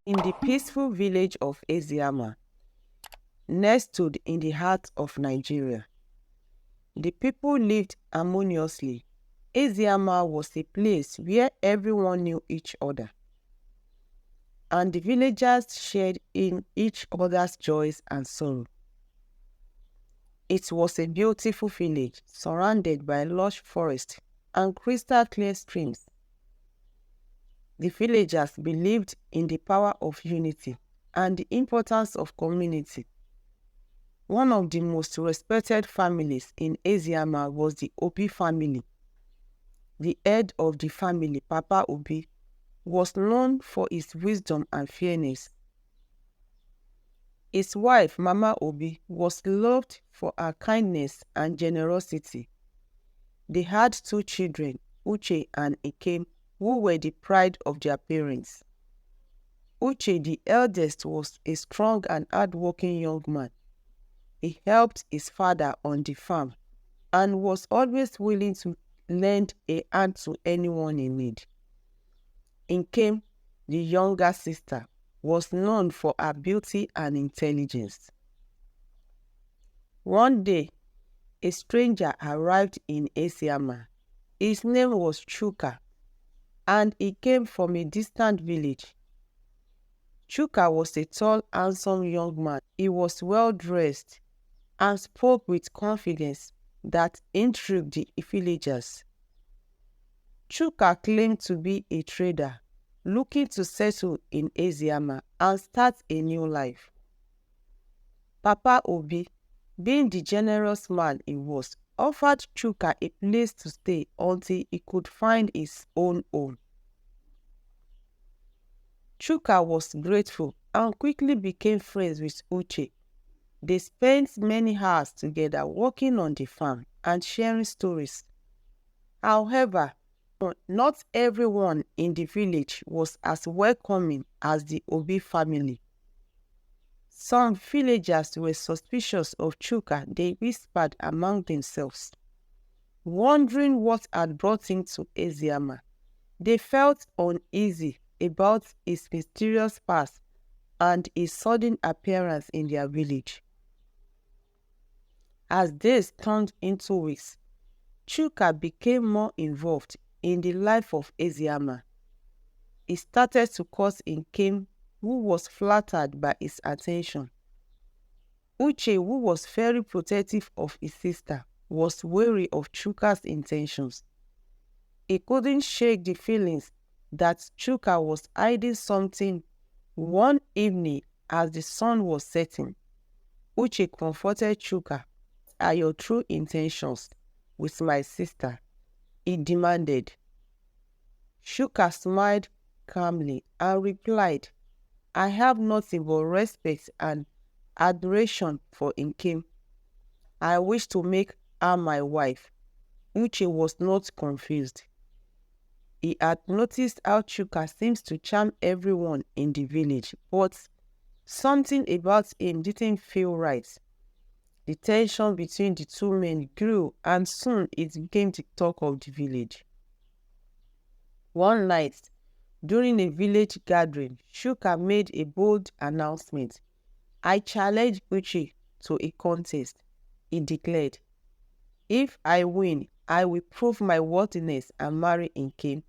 In the peaceful village of Eziama, nestled in the heart of Nigeria, the people lived harmoniously. Eziama was a place where everyone knew each other, and the villagers shared in each other's joys and sorrow. It was a beautiful village surrounded by lush forests and crystal-clear streams. The villagers believed in the power of unity and the importance of community. One of the most respected families in Eziama was the Obi family. The head of the family, Papa Obi, was known for his wisdom and fairness. His wife, Mama Obi, was loved for her kindness and generosity. They had two children, Uche and Ikem, who were the pride of their parents. Uche, the eldest, was a strong and hard-working young man. He helped his father on the farm and was always willing to lend a hand to anyone in need. Ikem, the younger sister, was known for her beauty and intelligence. One day, a stranger arrived in Eziama. His name was Chuka, and he came from a distant village. Chuka was a tall, handsome young man. He was well-dressed and spoke with confidence that intrigued the villagers. Chuka claimed to be a trader, looking to settle in Eziama and start a new life. Papa Obi, being the generous man he was, offered Chuka a place to stay until he could find his own home. Chuka was grateful and quickly became friends with Uche. They spent many hours together working on the farm and sharing stories. However, not everyone in the village was as welcoming as the Obi family. Some villagers were suspicious of Chuka. They whispered among themselves, wondering what had brought him to Eziama. They felt uneasy about his mysterious past and his sudden appearance in their village. As days turned into weeks, Chuka became more involved in the life of Eziama. He started to court Nkem, who was flattered by his attention. Uche, who was very protective of his sister, was wary of Chuka's intentions. He couldn't shake the feelings that Chuka was hiding something. One evening, as the sun was setting, Uche confronted Chuka. "Are your true intentions with my sister?" he demanded. Chuka smiled calmly and replied, "I have nothing but respect and adoration for Nkem. I wish to make her my wife." Uche was not confused. He had noticed how Chuka seems to charm everyone in the village, but something about him didn't feel right. The tension between the two men grew, and soon it became the talk of the village. One night, during a village gathering, Chuka made a bold announcement. "I challenge Uche to a contest," he declared. "If I win, I will prove my worthiness and marry Nkem.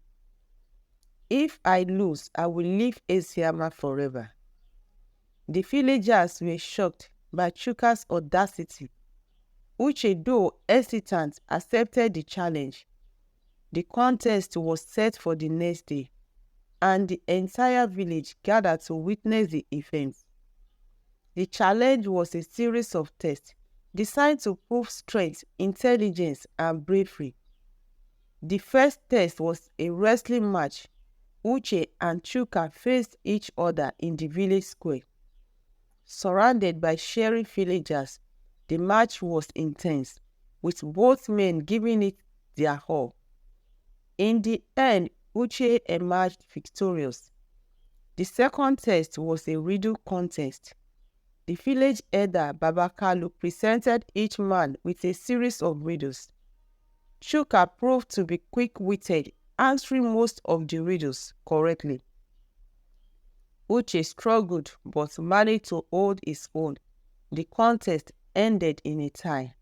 If I lose, I will leave Eziama forever." The villagers were shocked by Chuka's audacity. Uche, though hesitant, accepted the challenge. The contest was set for the next day, and the entire village gathered to witness the event. The challenge was a series of tests designed to prove strength, intelligence, and bravery. The first test was a wrestling match. Uche and Chuka faced each other in the village square. Surrounded by cheering villagers, the match was intense, with both men giving it their all. In the end, Uche emerged victorious. The second test was a riddle contest. The village elder, Baba Kalu, presented each man with a series of riddles. Chuka proved to be quick-witted, answering most of the riddles correctly. Uche struggled but managed to hold his own. The contest ended in a tie.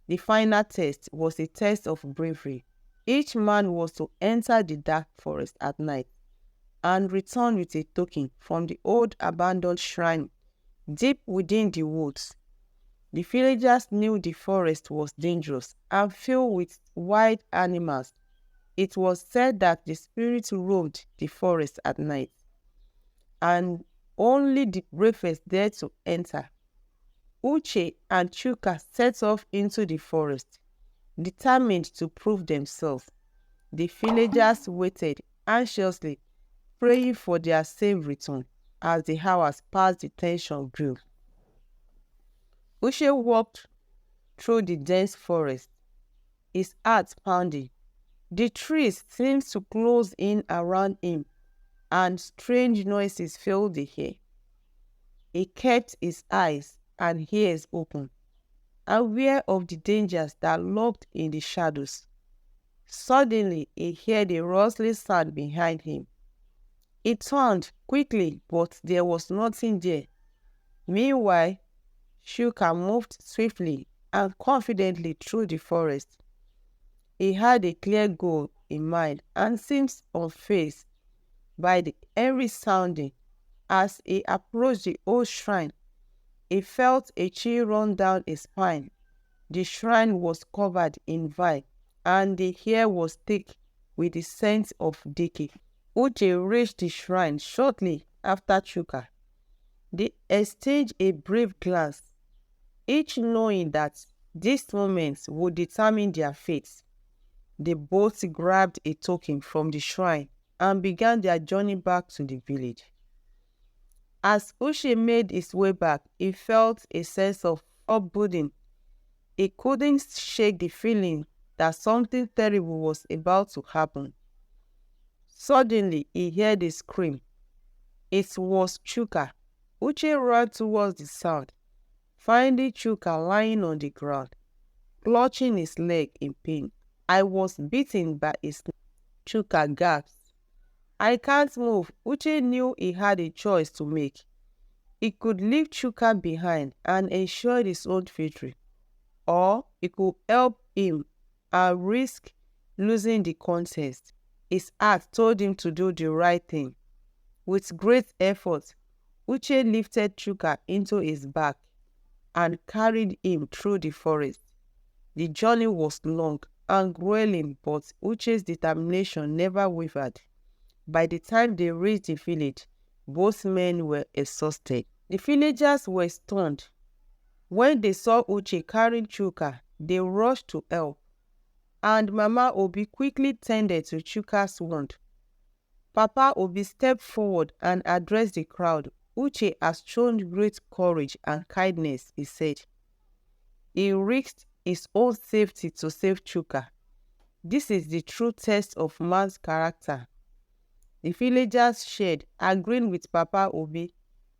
The final test was a test of bravery. Each man was to enter the dark forest at night and return with a token from the old abandoned shrine deep within the woods. The villagers knew the forest was dangerous and filled with wild animals. It was said that the spirits roamed the forest at night, and only the bravest dared to enter. Uche and Chuka set off into the forest, determined to prove themselves. The villagers waited anxiously, praying for their safe return. As the hours passed, the tension grew. Uche walked through the dense forest, his heart pounding. The trees seemed to close in around him, and strange noises filled the air. He kept his eyes and ears open, aware of the dangers that lurked in the shadows. Suddenly, he heard a rustling sound behind him. He turned quickly, but there was nothing there. Meanwhile, Shuka moved swiftly and confidently through the forest. He had a clear goal in mind and seemed unfazed by the eerie sounding. As he approached the old shrine, he felt a chill run down his spine. The shrine was covered in vine, and the air was thick with the scent of decay. Uche reached the shrine shortly after Chuka. They exchanged a brief glance, each knowing that this moment would determine their fates. They both grabbed a token from the shrine and began their journey back to the village. As Uche made his way back, he felt a sense of foreboding. He couldn't shake the feeling that something terrible was about to happen. Suddenly, he heard a scream. It was Chuka. Uche ran towards the sound, finding Chuka lying on the ground, clutching his leg in pain. I was beaten by his neck. Chuka gasped. I can't move. Uche knew he had a choice to make. He could leave Chuka behind and ensure his own victory, or he could help him and risk losing the contest. His heart told him to do the right thing. With great effort, Uche lifted Chuka into his back and carried him through the forest. The journey was long and grueling, but Uche's determination never wavered. By the time they reached the village, both men were exhausted. The villagers were stunned. When they saw Uche carrying Chuka, they rushed to help, and Mama Obi quickly tended to Chuka's wound. Papa Obi stepped forward and addressed the crowd. Uche has shown great courage and kindness, he said. He risked his own safety to save Chuka. This is the true test of man's character. The villagers shared, agreeing with Papa Obi.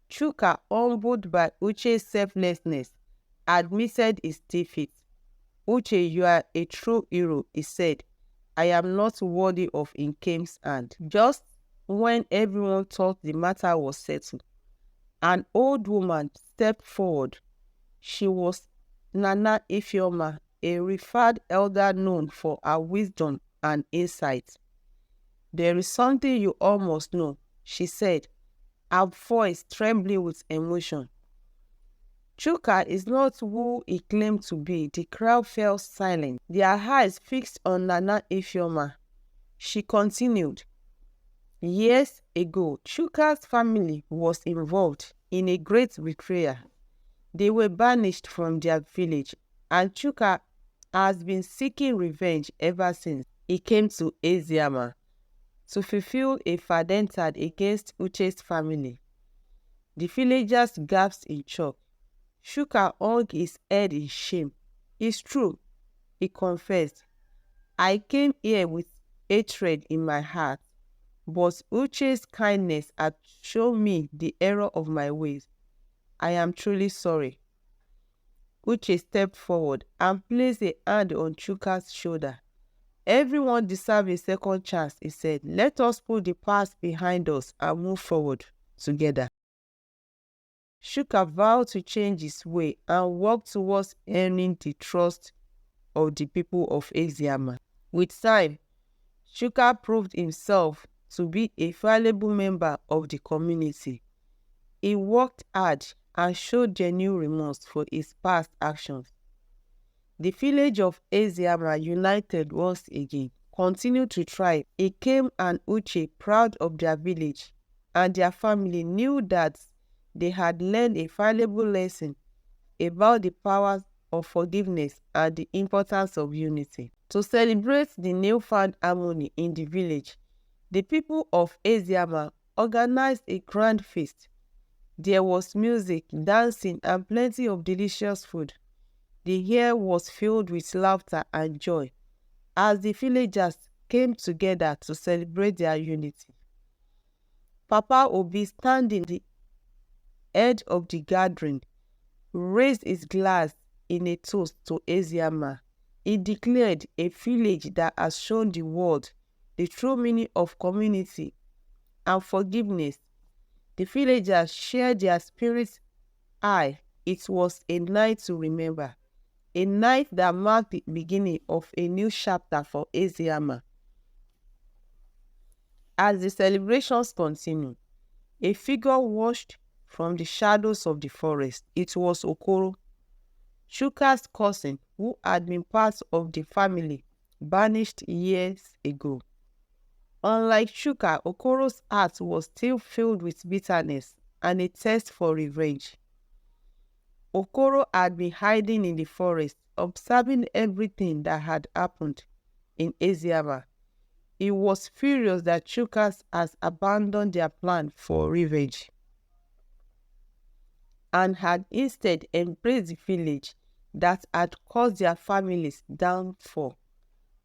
Chuka, humbled by Uche's selflessness, admitted his defeat. Uche, you are a true hero, he said. I am not worthy of Nkem's hand. Just when everyone thought the matter was settled, an old woman stepped forward. She was Nana Ifeoma, a revered elder known for her wisdom and insight. There is something you all must know, she said, her voice trembling with emotion. Chuka is not who he claimed to be. The crowd fell silent, their eyes fixed on Nana Ifeoma. She continued, years ago, Chuka's family was involved in a great betrayal. They were banished from their village, and Chuka has been seeking revenge ever since. He came to Eziama to fulfill a fadentad against Uche's family. The villagers gasped in shock. Chuka hung his head in shame. It's true, he confessed. I came here with hatred in my heart, but Uche's kindness had shown me the error of my ways. I am truly sorry. Uche stepped forward and placed a hand on Chuka's shoulder. Everyone deserves a second chance, he said. Let us put the past behind us and move forward together. Chuka vowed to change his way and work towards earning the trust of the people of Eziama. With time, Chuka proved himself to be a valuable member of the community. He worked hard and showed genuine remorse for his past actions. The village of Eziama united once again, continued to thrive. Ikem and Uche, proud of their village and their family, knew that they had learned a valuable lesson about the power of forgiveness and the importance of unity. To celebrate the newfound harmony in the village, the people of Eziama organized a grand feast. There was music, dancing, and plenty of delicious food. The air was filled with laughter and joy as the villagers came together to celebrate their unity. Papa Obi, standing at the edge of the gathering, raised his glass in a toast to Eziama. He declared, a village that has shown the world the true meaning of community and forgiveness. The villagers shared their spirits high. It was a night to remember, a night that marked the beginning of a new chapter for Eziama. As the celebrations continued, a figure washed from the shadows of the forest. It was Okoro, Chuka's cousin, who had been part of the family banished years ago. Unlike Chuka, Okoro's heart was still filled with bitterness and a thirst for revenge. Okoro had been hiding in the forest, observing everything that had happened in Eziama. He was furious that Chukas has abandoned their plan for revenge and had instead embraced the village that had caused their family's downfall.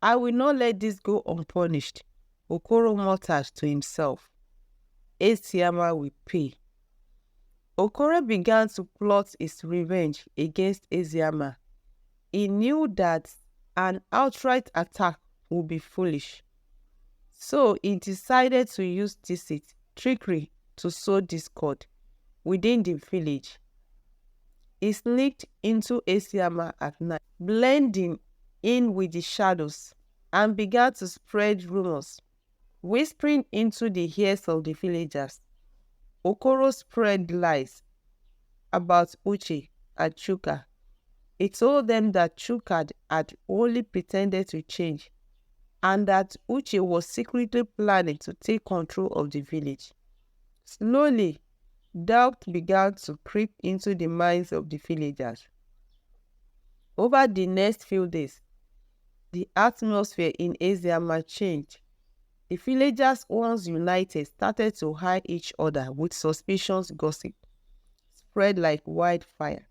I will not let this go unpunished, Okoro muttered to himself. Eziama will pay. Okoro began to plot his revenge against Eziama. He knew that an outright attack would be foolish. So he decided to use deceit, trickery to sow discord within the village. He sneaked into Eziama at night, blending in with the shadows, and began to spread rumors, whispering into the ears of the villagers. Okoro spread lies about Uche and Chuka. He told them that Chuka had only pretended to change and that Uche was secretly planning to take control of the village. Slowly, doubt began to creep into the minds of the villagers. Over the next few days, the atmosphere in Eziama changed. The villagers, once united, started to eye each other with suspicious gossip, spread like wildfire,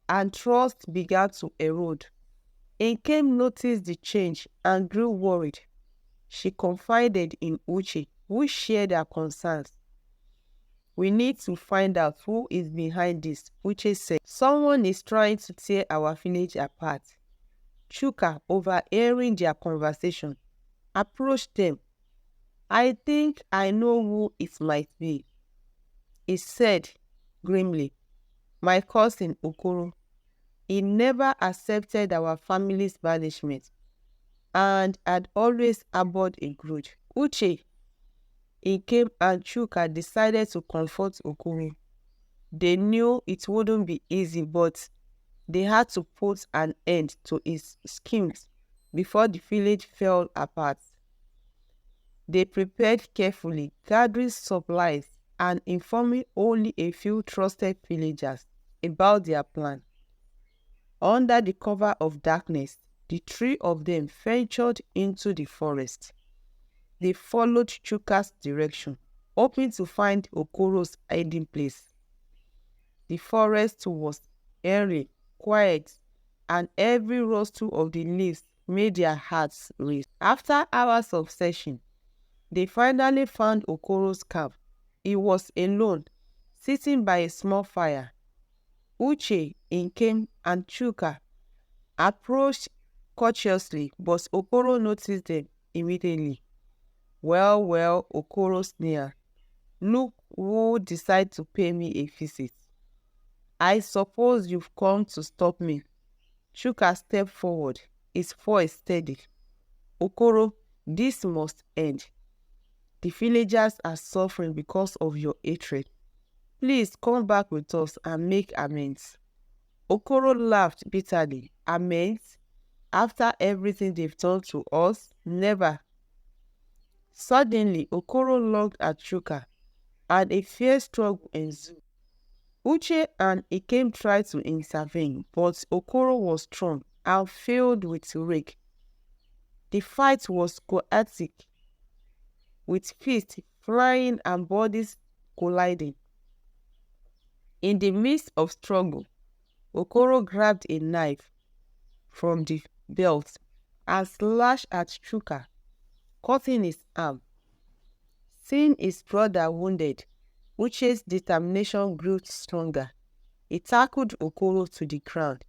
and trust began to erode. Nkem noticed the change and grew worried. She confided in Uche, who shared her concerns. We need to find out who is behind this, Uche said. Someone is trying to tear our village apart. Chuka, overhearing their conversation, approached them. I think I know who it might be, he said grimly. My cousin Okoro. He never accepted our family's banishment and had always harbored a grudge. Uche, Nkem, and Chuka decided to confront Okoro. They knew it wouldn't be easy, but they had to put an end to his schemes before the village fell apart. They prepared carefully, gathering supplies and informing only a few trusted villagers about their plan. Under the cover of darkness, the three of them ventured into the forest. They followed Chuka's direction, hoping to find Okoro's hiding place. The forest was airy, quiet, and every rustle of the leaves made their hearts race. After hours of searching, they finally found Okoro's camp. He was alone, sitting by a small fire. Uche, Nkem, and Chuka approached cautiously, but Okoro noticed them immediately. Well, well, Okoro sneered. Look who decided to pay me a visit. I suppose you've come to stop me. Chuka stepped forward, his voice steady. Okoro, this must end. The villagers are suffering because of your hatred. Please come back with us and make amends. Okoro laughed bitterly. Amends? After everything they've done to us? Never. Suddenly, Okoro looked at Chuka, and a fierce struggle ensued. Uche and Ikem tried to intervene, but Okoro was strong and filled with rage. The fight was chaotic, with fists flying and bodies colliding. In the midst of struggle, Okoro grabbed a knife from the belt and slashed at Chuka, cutting his arm. Seeing his brother wounded, Uche's determination grew stronger. He tackled Okoro to the ground,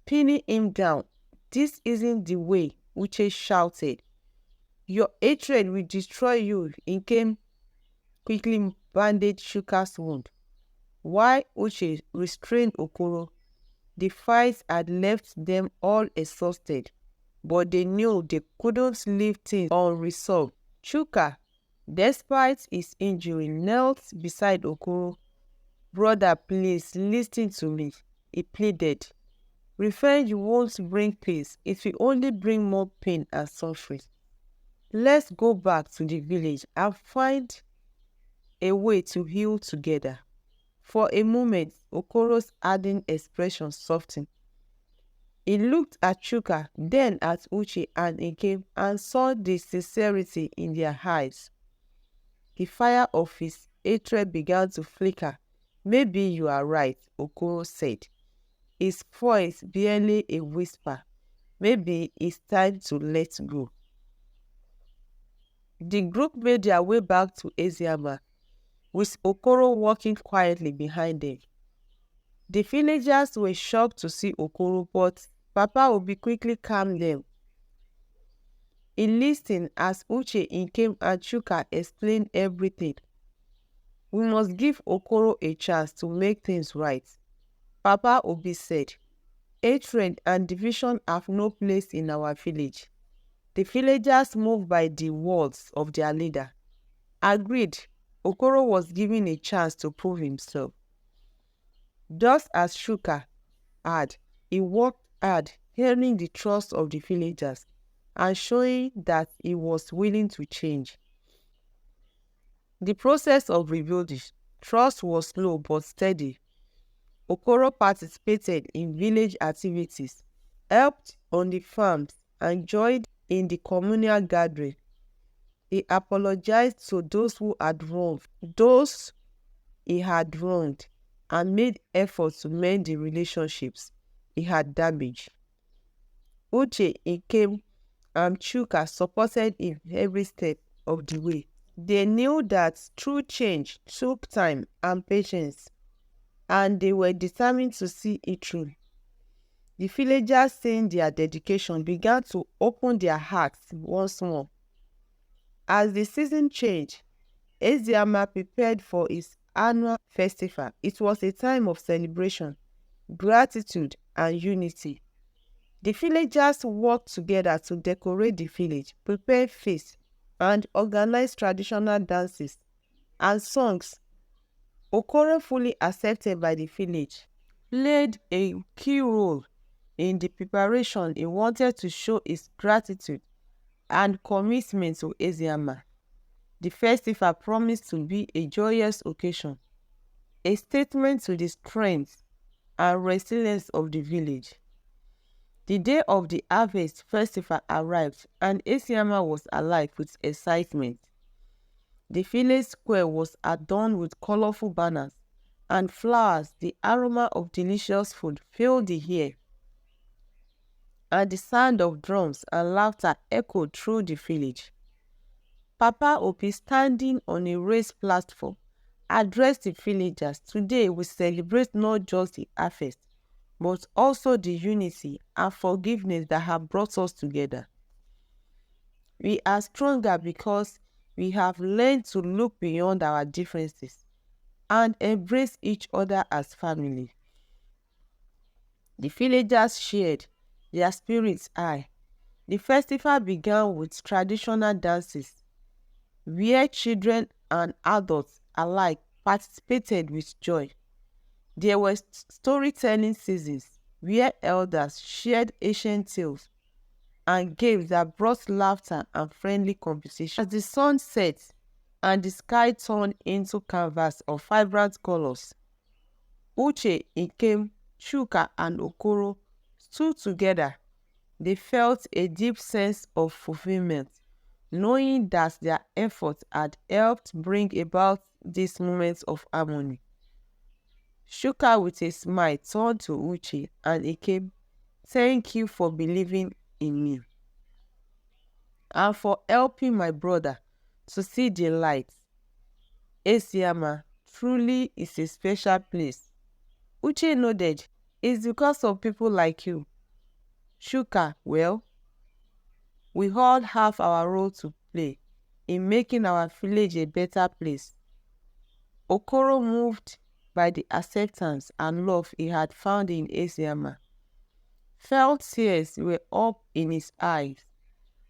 pinning him down. This isn't the way, Uche shouted. Your hatred will destroy you. Nkem quickly bandaged Chuka's wound. While Uche restrained Okoro, the fight had left them all exhausted, but they knew they couldn't leave things unresolved. Chuka, despite his injury, knelt beside Okoro. Brother, please listen to me, he pleaded. Revenge won't bring peace, it will only bring more pain and suffering. Let's go back to the village and find a way to heal together. For a moment, Okoro's hardened expression softened. He looked at Chuka, then at Uche and Nkem, and saw the sincerity in their eyes. The fire of his hatred began to flicker. Maybe you are right, Okoro said, his voice barely a whisper. Maybe it's time to let go. The group made their way back to Eziama, with Okoro walking quietly behind them. The villagers were shocked to see Okoro, but Papa Obi quickly calmed them. He listened as Uche, Nkem, and Chuka explained everything. We must give Okoro a chance to make things right, Papa Obi said. Hatred and division have no place in our village. The villagers moved by the words of their leader. Agreed, Okoro was given a chance to prove himself. Just as Chuka had, he worked hard, earning the trust of the villagers and showing that he was willing to change. The process of rebuilding trust was slow but steady. Okoro participated in village activities, helped on the farms, and joined in the communal gathering. He apologized to those who had wronged, those he had wronged, and made efforts to mend the relationships he had damaged. Uche, Nkem, and Chuka supported him every step of the way. They knew that true change took time and patience, and they were determined to see it through. The villagers, seeing their dedication, began to open their hearts once more. As the season changed, Eziama prepared for its annual festival. It was a time of celebration, gratitude, and unity. The villagers worked together to decorate the village, prepare feasts, and organize traditional dances and songs. Okoro, fully accepted by the village, played a key role in the preparation. He wanted to show his gratitude and commitment to Eziama. The festival promised to be a joyous occasion, a statement to the strength and resilience of the village. The day of the harvest festival arrived, and Eziama was alive with excitement. The village square was adorned with colorful banners and flowers. The aroma of delicious food filled the air, and the sound of drums and laughter echoed through the village. Papa Obi, standing on a raised platform, addressed the villagers. Today we celebrate not just the harvest, but also the unity and forgiveness that have brought us together. We are stronger because we have learned to look beyond our differences and embrace each other as family. The villagers shared their spirits high. The festival began with traditional dances, where children and adults alike participated with joy. There were storytelling seasons, where elders shared ancient tales and games that brought laughter and friendly competition. As the sun set and the sky turned into canvas of vibrant colors, Uche, Ikem, Chuka, and Okoro stood together. They felt a deep sense of fulfillment, knowing that their efforts had helped bring about these moments of harmony. Chuka, with a smile, turned to Uche and Ikem, "Thank you for believing in me and for helping my brother to see the light. Eziama truly is a special place." Uche nodded. "It's because of people like you." Shuka, "Well, we all have our role to play in making our village a better place." Okoro, moved by the acceptance and love he had found in Eziama, felt tears were up in his eyes.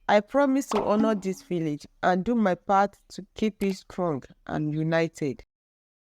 "I promise to honor this village and do my part to keep it strong and united."